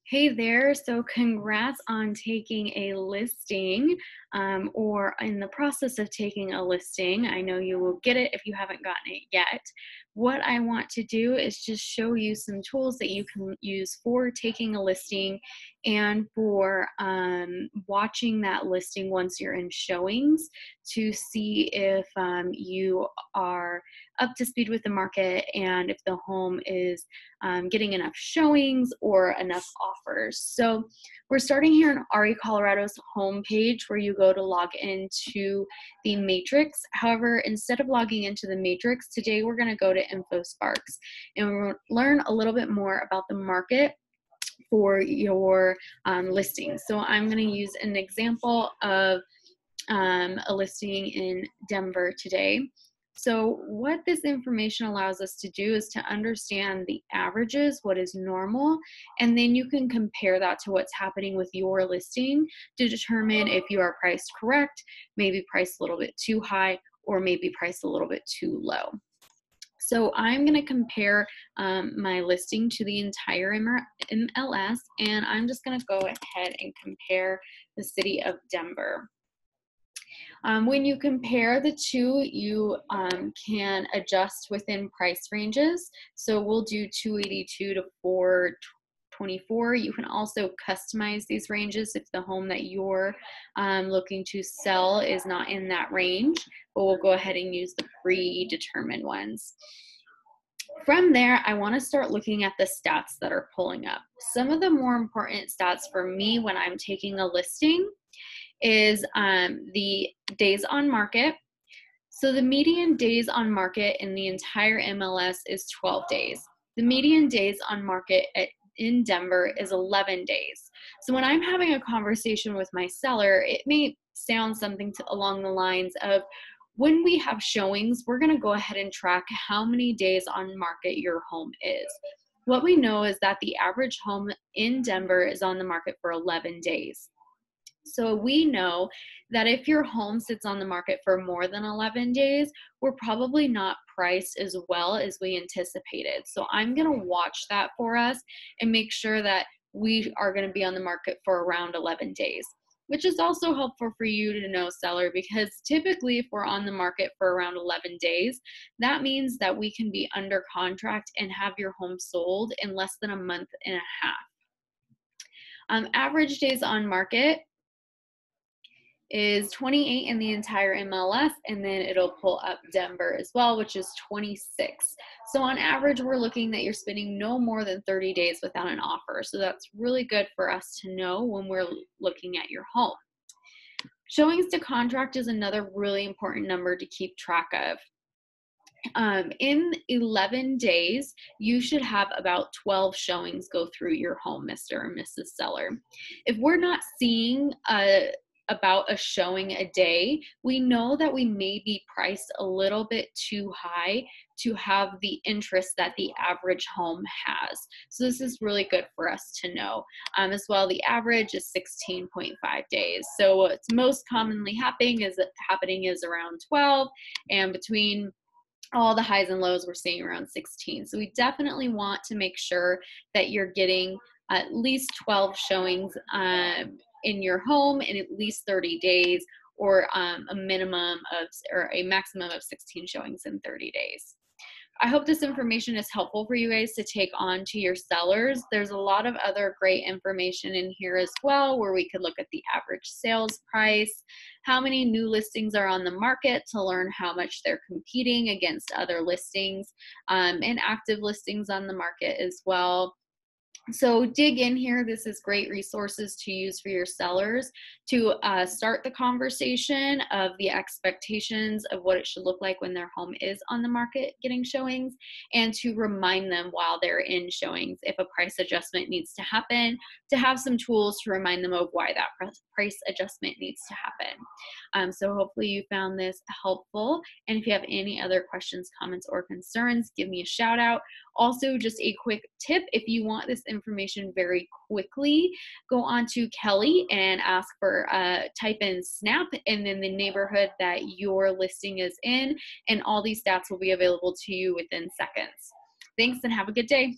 Hey there. So, congrats on taking a listing or in the process of taking a listing. I know you will get it if you haven't gotten it yet. What I want to do is just show you some tools that you can use for taking a listing and for watching that listing once you're in showings to see if you are up to speed with the market and if the home is getting enough showings or enough offers. So we're starting here on RE Colorado's homepage where you go to log into the matrix. However, instead of logging into the matrix, today we're going to go to InfoSparks and we'll learn a little bit more about the market for your listings. So I'm going to use an example of a listing in Denver today. So what this information allows us to do is to understand the averages, what is normal, and then you can compare that to what's happening with your listing to determine if you are priced correct, maybe priced a little bit too high, or maybe priced a little bit too low. So I'm going to compare my listing to the entire MLS, and I'm just going to go ahead and compare the city of Denver. When you compare the two, you can adjust within price ranges. So we'll do 282 to 424. You can also customize these ranges if the home that you're looking to sell is not in that range, but we'll go ahead and use the predetermined ones. From there, I want to start looking at the stats that are pulling up. Some of the more important stats for me when I'm taking a listing is the days on market. So the median days on market in the entire MLS is 12 days. The median days on market in Denver is 11 days. So when I'm having a conversation with my seller, it may sound something along the lines of, when we have showings, we're going to go ahead and track how many days on market your home is. What we know is that the average home in Denver is on the market for 11 days. So we know that if your home sits on the market for more than 11 days, we're probably not priced as well as we anticipated. So I'm going to watch that for us and make sure that we are going to be on the market for around 11 days, which is also helpful for you to know, seller, because typically if we're on the market for around 11 days, that means that we can be under contract and have your home sold in less than a month and a half. Average days on market is 28 in the entire MLS, and then it'll pull up Denver as well, which is 26. So on average, we're looking that you're spending no more than 30 days without an offer. So that's really good for us to know when we're looking at your home. Showings to contract is another really important number to keep track of. In 11 days, you should have about 12 showings go through your home, Mr. or Mrs. Seller. If we're not seeing about a showing a day, we know that we may be priced a little bit too high to have the interest that the average home has. So this is really good for us to know. As well, the average is 16.5 days. So what's most commonly happening is around 12, and between all the highs and lows, we're seeing around 16. So we definitely want to make sure that you're getting at least 12 showings in your home in at least 30 days, or a maximum of 16 showings in 30 days. I hope this information is helpful for you guys to take on to your sellers. There's a lot of other great information in here as well, where we could look at the average sales price, how many new listings are on the market to learn how much they're competing against other listings, and active listings on the market as well. So dig in here. This is great resources to use for your sellers to start the conversation of the expectations of what it should look like when their home is on the market getting showings, and to remind them while they're in showings if a price adjustment needs to happen, to have some tools to remind them of why that price adjustment needs to happen. So hopefully you found this helpful. And if you have any other questions, comments, or concerns, give me a shout out. Also, just a quick tip, if you want this information very quickly, go on to Kelly and ask for type in SNAP and then the neighborhood that your listing is in, and all these stats will be available to you within seconds. Thanks and have a good day.